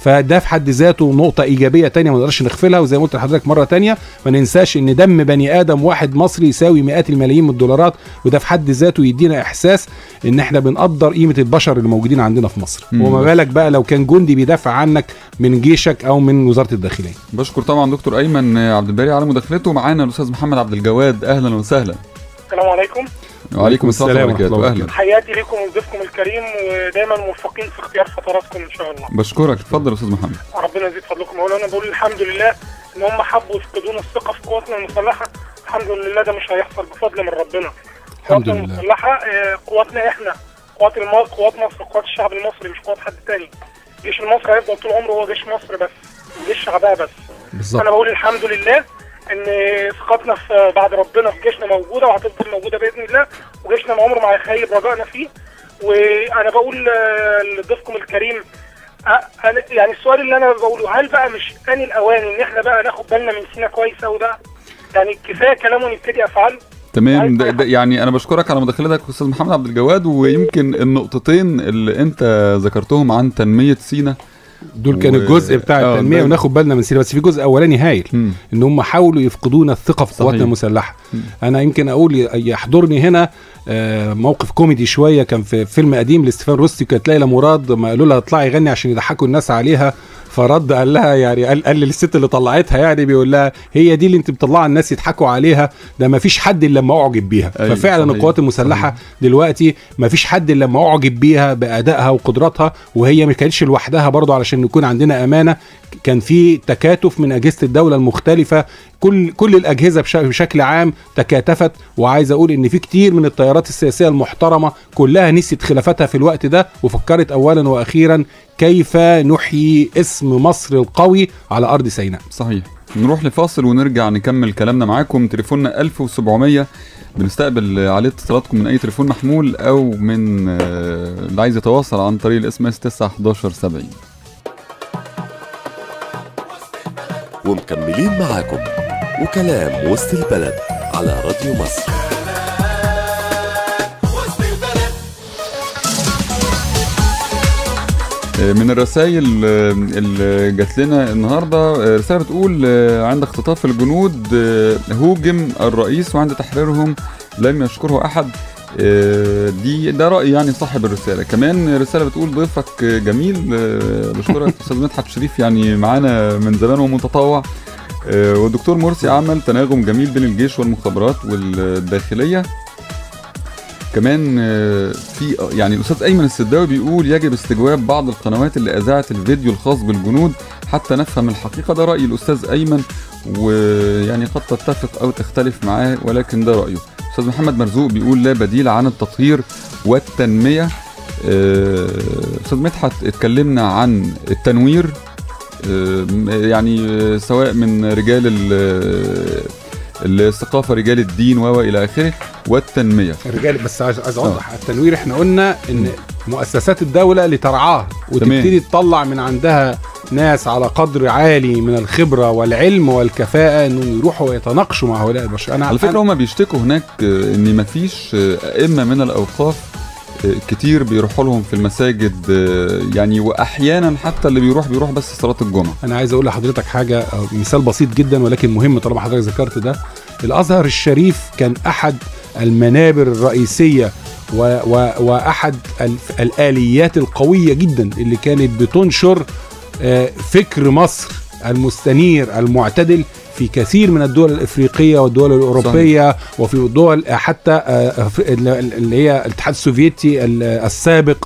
فده في حد ذاته نقطة إيجابية تانية ما نقدرش نغفلها. وزي ما قلت لحضرتك مرة تانية، ما ننساش إن دم بني آدم واحد مصري يساوي مئات الملايين من الدولارات، وده في حد ذاته يدينا إحساس إن إحنا بنقدر قيمة البشر اللي موجودين عندنا في مصر. وما بالك بقى لو كان جندي بيدافع عنك من جيشك أو من وزارة الداخلية. بشكر طبعا دكتور أيمن عبد الباري على مداخلته. معانا الأستاذ محمد عبد الجواد، أهلا وسهلا. السلام عليكم. وعليكم السلام ورحمة الله وبركاته. حياتي لكم وضيفكم الكريم، ودايما موفقين في اختيار فتراتكم ان شاء الله. بشكرك. اتفضل يا استاذ محمد. ربنا يزيد فضلكم. اولا بقول الحمد لله ان هم حبوا يفقدونا الثقه في قواتنا المسلحه. الحمد لله ده مش هيحصل بفضل من ربنا. قواتنا المسلحه قواتنا احنا، قوات مصر، قوات الشعب المصري، مش قوات حد تاني. الجيش المصري هيفضل طول عمره هو جيش مصر بس، جيش شعبها بس. بالظبط. انا بقول الحمد لله ان ثقتنا في بعد ربنا في جيشنا موجوده وهتفضل موجوده باذن الله، وجيشنا عمره ما هيخيب رجائنا فيه. وانا بقول لضيفكم الكريم، يعني السؤال اللي انا بقوله، هل بقى مش ان الاوان ان احنا بقى ناخد بالنا من سينا كويس قوي بقى؟ يعني كفايه كلام ونبتدي افعال. تمام. ده يعني انا بشكرك على مداخلتك استاذ محمد عبد الجواد. ويمكن النقطتين اللي انت ذكرتهم عن تنميه سينا دول كان الجزء بتاع التنميه وناخد بالنا من سينا، بس في جزء اولاني هايل ان هم حاولوا يفقدونا الثقه في قواتنا المسلحه. انا يمكن اقول يحضرني هنا موقف كوميدي شويه، كان في فيلم قديم لستيفان روستي، كانت ليلى مراد ما قالوا لها اطلعي غني عشان يضحكوا الناس عليها، فرد قال لها يعني قال للست اللي طلعتها، يعني بيقول لها هي دي اللي انت بتطلعي الناس يضحكوا عليها، ده ما فيش حد الا لما اعجب بيها. ففعلا القوات المسلحه دلوقتي ما فيش حد الا لما اعجب بيها بادائها وقدراتها، وهي ما كانتش لوحدها برضو، علشان نكون عندنا امانه كان في تكاتف من اجهزه الدوله المختلفه، كل الاجهزه بشكل عام تكاتفت. وعايز اقول ان في كتير من التيارات السياسيه المحترمه كلها نسيت خلافاتها في الوقت ده، وفكرت اولا واخيرا كيف نحيي اسم مصر القوي على ارض سيناء. صحيح. نروح لفاصل ونرجع نكمل كلامنا معاكم. تليفوننا 1700 بنستقبل عليه اتصالاتكم من اي تليفون محمول او من اللي عايز يتواصل عن طريق الاس ام اس 91170. ومكملين معاكم وكلام وسط البلد على راديو مصر. من الرسائل اللي جات لنا النهارده رساله بتقول عند اختطاف الجنود هوجم الرئيس وعند تحريرهم لم يشكره احد. ده راي يعني صاحب الرساله. كمان رساله بتقول ضيفك جميل، بشكرك استاذ مدحت شريف، يعني معانا من زمان ومتطوع. والدكتور مرسي عمل تناغم جميل بين الجيش والمخابرات والداخليه. كمان في يعني الاستاذ ايمن السداوي بيقول يجب استجواب بعض القنوات اللي اذاعت الفيديو الخاص بالجنود حتى نفهم الحقيقه. ده راي الاستاذ ايمن، ويعني قد تتفق او تختلف معاه ولكن ده رايه. استاذ محمد مرزوق بيقول لا بديل عن التطهير والتنميه. استاذ مدحت اتكلمنا عن التنوير، يعني سواء من رجال الثقافه، رجال الدين والى اخره، والتنميه الرجال. بس عايز اوضح التنوير، احنا قلنا ان مؤسسات الدوله اللي ترعاها وتبتدي تطلع من عندها ناس على قدر عالي من الخبره والعلم والكفاءه انهم يروحوا ويتناقشوا مع هؤلاء البشر. على فكره هم بيشتكوا هناك ان مفيش ائمه من الاوقاف كتير بيروحوا لهم في المساجد، يعني واحيانا حتى اللي بيروح بس صلاه الجمعه. انا عايز اقول لحضرتك حاجه، مثال بسيط جدا ولكن مهم طالما حضرتك ذكرت ده. الازهر الشريف كان احد المنابر الرئيسيه واحد الاليات القويه جدا اللي كانت بتنشر فكر مصر المستنير المعتدل في كثير من الدول الافريقيه والدول الاوروبيه صحيح. وفي الدول حتى اللي هي الاتحاد السوفيتي السابق.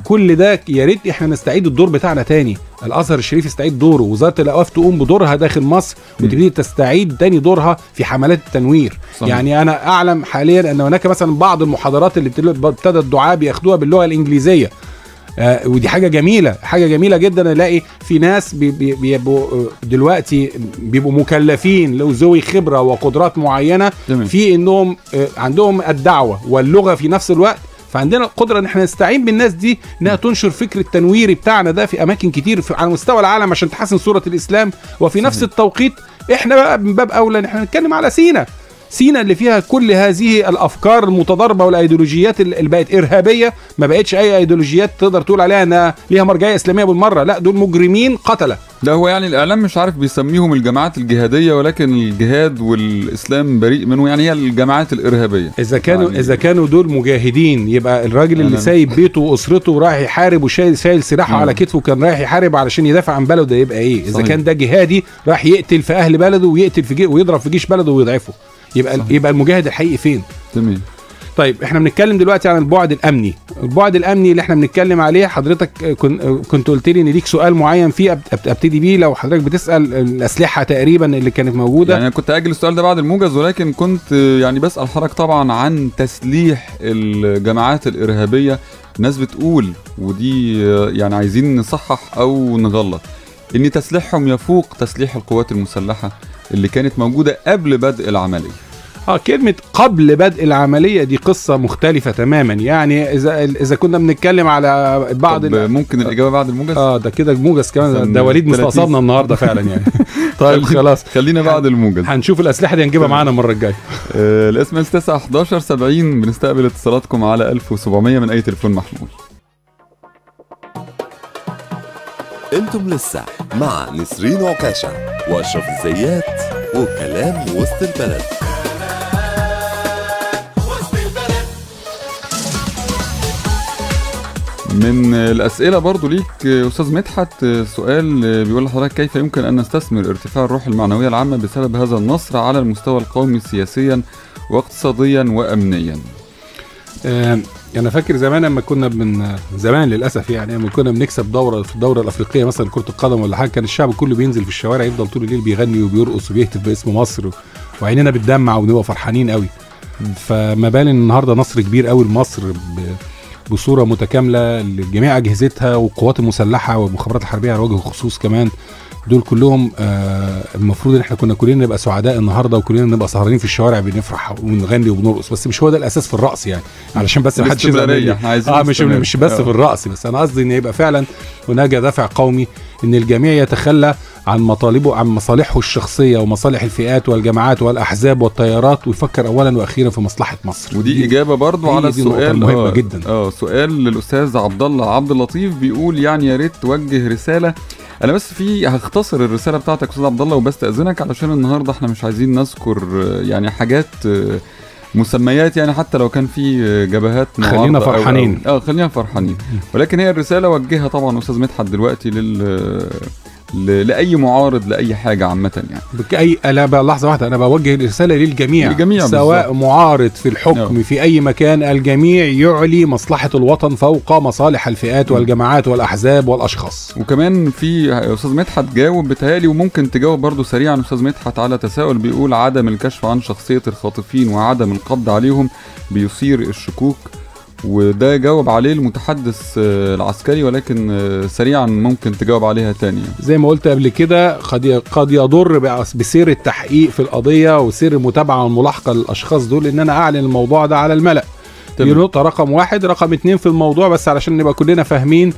كل ده يا ريت احنا نستعيد الدور بتاعنا تاني، الازهر الشريف يستعيد دوره، وزاره الاوقاف تقوم بدورها داخل مصر وتبتدي تستعيد تاني دورها في حملات التنوير صحيح. يعني انا اعلم حاليا ان هناك مثلا بعض المحاضرات اللي ابتدى الدعاة بياخدوها باللغه الانجليزيه، ودي حاجه جميله جدا. الاقي في ناس بيبقوا دلوقتي بيبقوا مكلفين لو ذوي خبره وقدرات معينه في انهم عندهم الدعوه واللغه في نفس الوقت، فعندنا القدره ان احنا نستعين بالناس دي انها تنشر فكر التنويري بتاعنا ده في اماكن كتير على مستوى العالم عشان تحسن صوره الاسلام. وفي نفس التوقيت احنا بقى من باب اولى ان احنا نتكلم على سينا اللي فيها كل هذه الافكار المتضاربه والايديولوجيات اللي بقت ارهابيه، ما بقتش اي ايديولوجيات تقدر تقول عليها انها ليها مرجعيه اسلاميه بالمره، لا دول مجرمين قتله. ده هو يعني الاعلام مش عارف بيسميهم الجماعات الجهاديه، ولكن الجهاد والاسلام بريء منه، يعني هي الجماعات الارهابيه. اذا كانوا دول مجاهدين يبقى الراجل اللي سايب بيته واسرته ورايح يحارب وشايل سلاحه على كتفه وكان رايح يحارب علشان يدافع عن بلده يبقى ايه؟ اذا كان ده جهادي راح يقتل في اهل بلده ويقتل ويضرب في جيش بلده ويضعفه، يبقى المجاهد الحقيقي فين؟ تمام. طيب احنا بنتكلم دلوقتي عن البعد الامني اللي احنا بنتكلم عليه. حضرتك كنت قلت لي ان ليك سؤال معين فيه ابتدي بيه، لو حضرتك بتسال الاسلحه تقريبا اللي كانت موجوده. يعني انا كنت اجل السؤال ده بعد الموجز، ولكن كنت يعني بسال حضرتك طبعا عن تسليح الجماعات الارهابيه. الناس بتقول، ودي يعني عايزين نصحح او نغلط، ان تسليحهم يفوق تسليح القوات المسلحه اللي كانت موجودة قبل بدء العملية. كلمة قبل بدء العملية دي قصة مختلفة تماما. يعني إذا كنا بنتكلم على بعض ممكن الإجابة بعد الموجز؟ ده كده الموجز كمان، ده وليد مستقصدنا النهاردة فعلا يعني. طيب خلاص خلينا بعد الموجز، هنشوف الأسلحة دي هنجيبها معانا المرة الجاية. الاسم 91170. بنستقبل اتصالاتكم على 1700 من أي تليفون محمول. انتم لسه مع نسرين عكاشة واشرف الزيات وكلام وسط البلد. من الأسئلة برضو ليك أستاذ مدحت سؤال بيقول لحضرتك: كيف يمكن أن نستثمر ارتفاع الروح المعنوية العامة بسبب هذا النصر على المستوى القومي سياسيا واقتصاديا وأمنيا؟ أنا فاكر زمان لما كنا زمان للأسف يعني لما كنا بنكسب دورة في الدورة الأفريقية مثلا كرة القدم ولا حاجة، كان الشعب كله بينزل في الشوارع يفضل طول الليل بيغني وبيرقص وبيهتف باسم مصر وعيننا بتدمع ونبقى فرحانين قوي. فما بال النهارده نصر كبير قوي لمصر بصورة متكاملة لجميع أجهزتها والقوات المسلحة والمخابرات الحربية على وجه الخصوص كمان. دول كلهم المفروض ان احنا كنا كلنا نبقى سعداء النهارده وكلنا نبقى سهرانين في الشوارع بنفرح ونغني وبنرقص، بس مش هو ده الاساس في الرقص يعني، علشان بس ما حدش مش بس في الرقص، بس انا قصدي ان يبقى فعلا هناك دافع قومي ان الجميع يتخلى عن مطالبه عن مصالحه الشخصيه ومصالح الفئات والجماعات والاحزاب والتيارات ويفكر اولا واخيرا في مصلحه مصر. ودي اجابه برضو على السؤال مهمه جدا. سؤال للاستاذ عبد اللطيف بيقول يعني يا ريت توجه رساله. انا بس هختصر الرساله بتاعتك استاذ عبد الله وبستاذنك علشان النهارده احنا مش عايزين نذكر يعني حاجات مسميات، يعني حتى لو كان في جبهات خلينا فرحانين خلينا فرحانين، ولكن هي الرساله وجهها طبعا استاذ مدحت دلوقتي لاي معارض لاي حاجه عامه يعني. انا لحظه واحده، انا بوجه الرساله للجميع سواء بالزبط. معارض في الحكم في اي مكان، الجميع يعلي مصلحه الوطن فوق مصالح الفئات والجماعات والاحزاب والاشخاص. وكمان في استاذ مدحت جاوب بتهيالي وممكن تجاوب برضو سريعا استاذ مدحت على تساؤل بيقول: عدم الكشف عن شخصيه الخاطفين وعدم القبض عليهم بيثير الشكوك، وده جاوب عليه المتحدث العسكري، ولكن سريعا ممكن تجاوب عليها تاني. زي ما قلت قبل كده قد يضر بسير التحقيق في القضية وسير المتابعة والملاحقة للأشخاص دول إن أنا أعلن الموضوع ده على الملأ. دي نقطة رقم 1. رقم 2 في الموضوع، بس علشان نبقى كلنا فاهمين،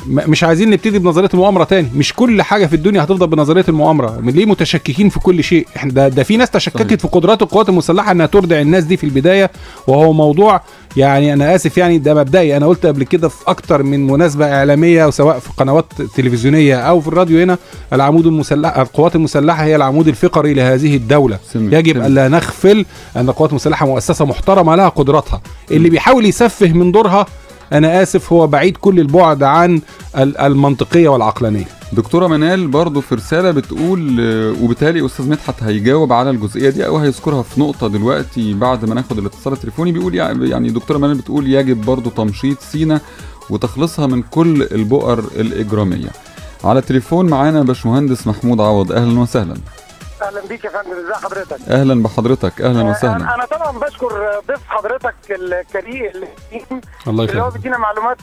مش عايزين نبتدي بنظريه المؤامره تاني. مش كل حاجه في الدنيا هتفضل بنظريه المؤامره. من ليه متشككين في كل شيء؟ احنا ده في ناس تشككت في قدرات القوات المسلحه انها تردع الناس دي في البدايه، وهو موضوع يعني انا اسف يعني ده مبدئي. انا قلت قبل كده في اكتر من مناسبه اعلاميه وسواء في قنوات تلفزيونيه او في الراديو هنا، العمود المسلح القوات المسلحه هي العمود الفقري لهذه الدوله. يجب الا نغفل ان القوات المسلحه مؤسسه محترمه لها قدراتها. اللي بيحاول يسفه من دورها انا اسف هو بعيد كل البعد عن المنطقيه والعقلانيه. دكتورة منال برضو في رسالة بتقول، وبالتالي أستاذ مدحت هيجاوب على الجزئية دي أو هيذكرها في نقطة دلوقتي بعد ما ناخد الاتصال التليفوني. بيقول يعني دكتورة منال بتقول يجب برضو تمشيط سينا وتخلصها من كل البؤر الإجرامية. على التليفون معانا باشمهندس محمود عوض، أهلا وسهلا. اهلا بيك يا فندم، ازي حضرتك؟ اهلا بحضرتك، اهلا وسهلا. انا طبعا بشكر ضيف حضرتك الكريم الله اللي هو بيدينا معلومات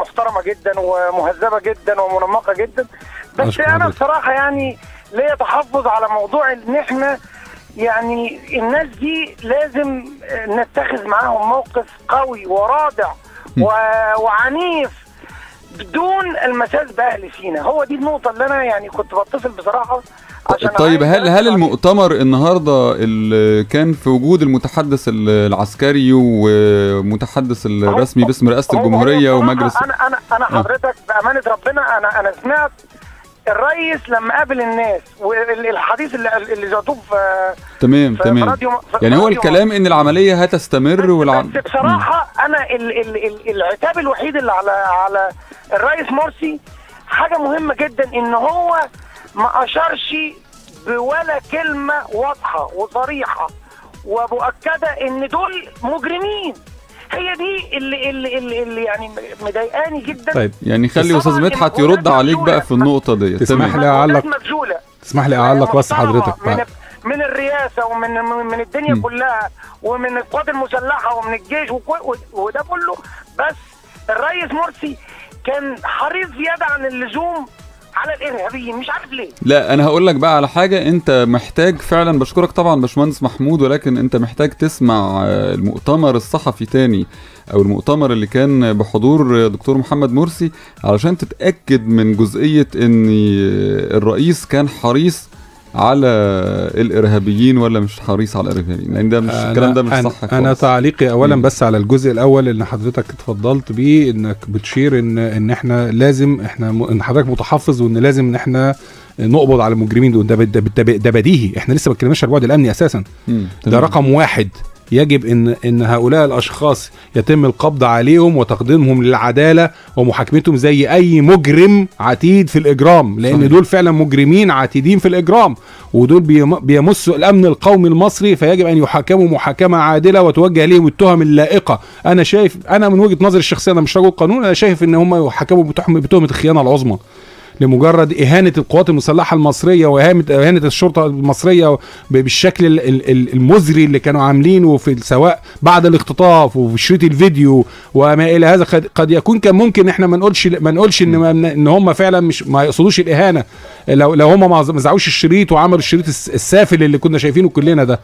محترمه جدا ومهذبه جدا ومنمقه جدا. بس انا بصراحه يعني ليا تحفظ على موضوع ان احنا يعني الناس دي لازم نتخذ معاهم موقف قوي ورادع وعنيف بدون المساس باهل سينا. هو دي النقطه اللي انا يعني كنت بتصل بصراحه. طيب هل المؤتمر النهارده اللي كان في وجود المتحدث العسكري ومتحدث الرسمي باسم رئاسه الجمهوريه ومجلس، انا حضرتك بامانه ربنا انا سمعت الرئيس لما قابل الناس والحديث اللي ذاتوه في تمام يعني هو الكلام ان العمليه هتستمر بس بصراحه انا العتاب الوحيد اللي على الرئيس مرسي حاجه مهمه جدا، ان هو ما اشارش بولا كلمه واضحه وصريحه ومؤكده ان دول مجرمين. هي دي اللي يعني مضايقاني جدا. طيب يعني خلي استاذ مدحت يرد عليك بقى في النقطه دي. تسمح لي اعلق بس حضرتك من الرئاسه ومن الدنيا كلها ومن القوات المسلحه ومن الجيش وده كله. بس الرئيس مرسي كان حريص زياده عن اللزوم على الارهابيين، مش عارف ليه. لا انا هقول لك بقى على حاجه، انت محتاج فعلا، بشكرك طبعا باشمهندس محمود، ولكن انت محتاج تسمع المؤتمر الصحفي تاني او المؤتمر اللي كان بحضور دكتور محمد مرسي علشان تتاكد من جزئيه ان الرئيس كان حريص على الارهابيين ولا مش حريص على الارهابيين، لان ده مش الكلام ده مش صح خالص. انا تعليقي اولا بس على الجزء الاول اللي حضرتك اتفضلت بيه، انك بتشير ان احنا لازم ان حضرتك متحفظ وان لازم ان احنا نقبض على المجرمين دول. ده بديهي، احنا لسه ما اتكلمناش على البعد الامني اساسا. ده رقم واحد. يجب ان هؤلاء الاشخاص يتم القبض عليهم وتقديمهم للعداله ومحاكمتهم زي اي مجرم عتيد في الاجرام، لان دول فعلا مجرمين عتيدين في الاجرام، ودول بيمسوا الامن القومي المصري، فيجب ان يحاكموا محاكمه عادله وتوجه لهم التهم اللائقه. انا من وجهه نظري الشخصيه، انا مش رجل قانون، انا شايف ان هم يحاكموا بتهمه الخيانه العظمى لمجرد إهانة القوات المسلحة المصرية وإهانة الشرطة المصرية بالشكل المزري اللي كانوا عاملينه في سواء بعد الاختطاف وفي شريط الفيديو وما إلى هذا. قد يكون كان ممكن احنا ما نقولش ان هم فعلا مش ما يقصدوش الإهانة لو هم ما زعوش الشريط وعملوا الشريط السافل اللي كنا شايفينه كلنا ده.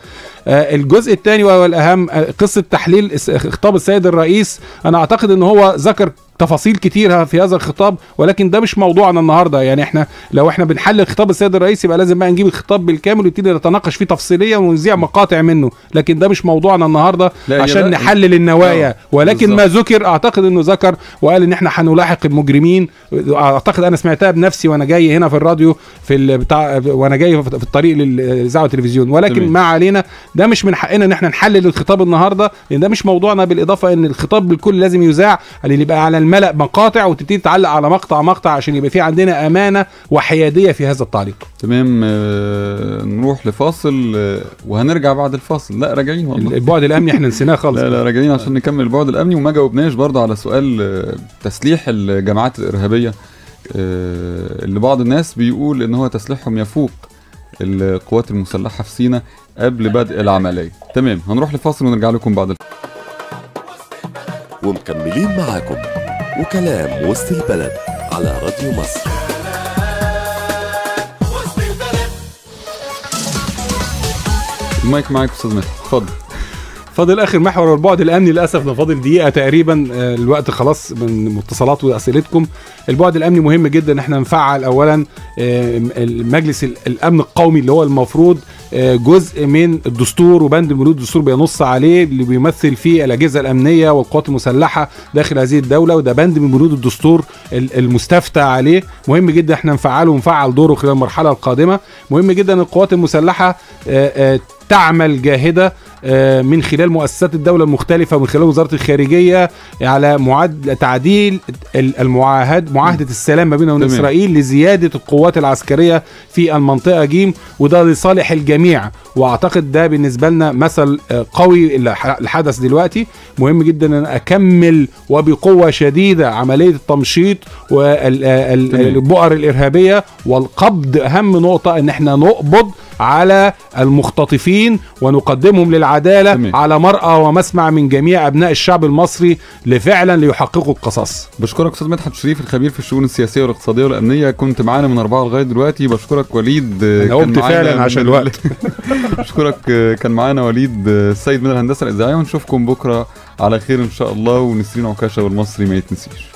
الجزء الثاني والأهم قصة تحليل خطاب السيد الرئيس. أنا أعتقد ان هو ذكر تفاصيل كتير في هذا الخطاب، ولكن ده مش موضوعنا النهارده. يعني احنا لو احنا بنحلل خطاب السيد الرئيس يبقى لازم بقى نجيب الخطاب بالكامل ونبتدي نتناقش فيه تفصيليا ونذيع مقاطع منه، لكن ده مش موضوعنا النهارده عشان نحلل النوايا. ولكن ما ذكر اعتقد انه ذكر وقال ان احنا هنلاحق المجرمين. اعتقد انا سمعتها بنفسي وانا جاي هنا في الراديو وانا جاي في الطريق للاذاعه والتلفزيون، ولكن ما علينا، ده مش من حقنا ان احنا نحلل الخطاب النهارده لان ده مش موضوعنا. بالاضافه ان الخطاب بالكل لازم يذاع، اللي يبقى على الملأ مقاطع وتبتدي تعلق على مقطع عشان يبقى في عندنا امانه وحياديه في هذا التعليق. تمام. نروح لفاصل وهنرجع بعد الفاصل. لا راجعين والله، البعد الامني احنا نسيناه خالص. لا راجعين عشان نكمل البعد الامني، وما جاوبناش برضه على سؤال تسليح الجماعات الارهابيه اللي بعض الناس بيقول ان هو تسليحهم يفوق القوات المسلحه في سيناء قبل بدء العمليه. تمام، هنروح لفاصل ونرجع لكم بعد ومكملين معاكم وكلام وسط البلد على راديو مصر. المايك معاك استاذ مدحت، اتفضل. فاضل اخر محور البعد الامني، للاسف فاضل دقيقه تقريبا، الوقت خلاص من اتصالات واسئلتكم. البعد الامني مهم جدا، احنا نفعل اولا مجلس الامن القومي اللي هو المفروض جزء من الدستور وبند من بنود الدستور بينص عليه، اللي بيمثل فيه الاجهزه الامنيه والقوات المسلحه داخل هذه الدوله، وده بند من بنود الدستور المستفتى عليه. مهم جدا احنا نفعله ونفعل دوره خلال المرحله القادمه. مهم جدا القوات المسلحه تعمل جاهدة من خلال مؤسسات الدولة المختلفة ومن خلال وزارة الخارجية على تعديل معاهدة السلام ما بيننا وبين إسرائيل لزيادة القوات العسكرية في المنطقة جيم، وده لصالح الجميع. وأعتقد ده بالنسبة لنا مثل قوي الحدث دلوقتي. مهم جدا أن أكمل وبقوة شديدة عملية التمشيط والبؤر الإرهابية والقبض. أهم نقطة أن احنا نقبض على المختطفين ونقدمهم للعدالة على مرأى ومسمع من جميع أبناء الشعب المصري لفعلا ليحققوا القصاص. بشكرك أستاذ مدحت شريف الخبير في الشؤون السياسية والاقتصادية والأمنية، كنت معانا من 4 لغاية دلوقتي. بشكرك وليد، أنا قمت فعلا عشان الوقت. بشكرك. كان معانا وليد السيد من الهندسة الإذاعية، ونشوفكم بكرة على خير إن شاء الله. ونسرين عكاشة والمصري ما يتنسيش.